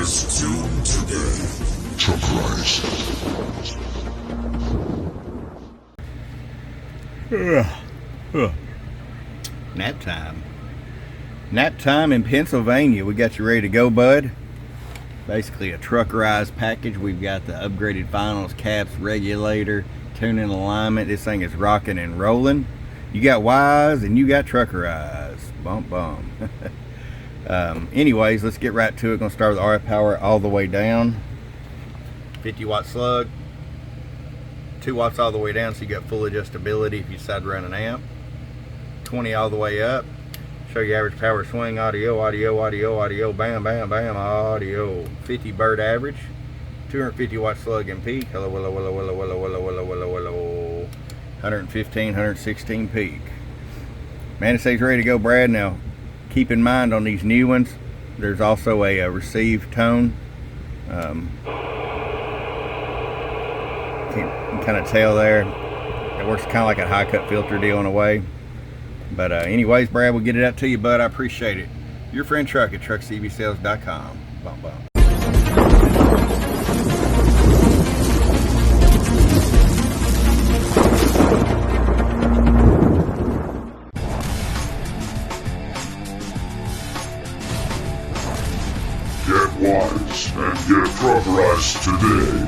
As tuned today. Truckerized. Nap time. Nap time in Pennsylvania. We got you ready to go, bud. Basically a truckerized package. We've got the upgraded finals, caps, regulator, tuning alignment. This thing is rocking and rolling. You got wise and you got truckerized. Bump bum. Anyways, let's get right to it. Gonna start with RF power all the way down. 50 watt slug, 2 watts all the way down, so you got full adjustability if you decide to run an amp. 20 all the way up. Show you average power swing, audio, bam, bam, bam, audio. 50 bird average, 250 watt slug and peak. Hello, hello, hello, hello, hello, hello, hello, hello, hello. 115, 116 peak. Man, it stays ready to go, Brad. Now, keep in mind on these new ones, there's also a receive tone. You can kind of tell there. It works kind of like a high cut filter deal in a way. But anyways, Brad, we'll get it out to you, bud. I appreciate it. Your friend Truck at truckcvsales.com. Bump, bump. Get wise and get truckerized today.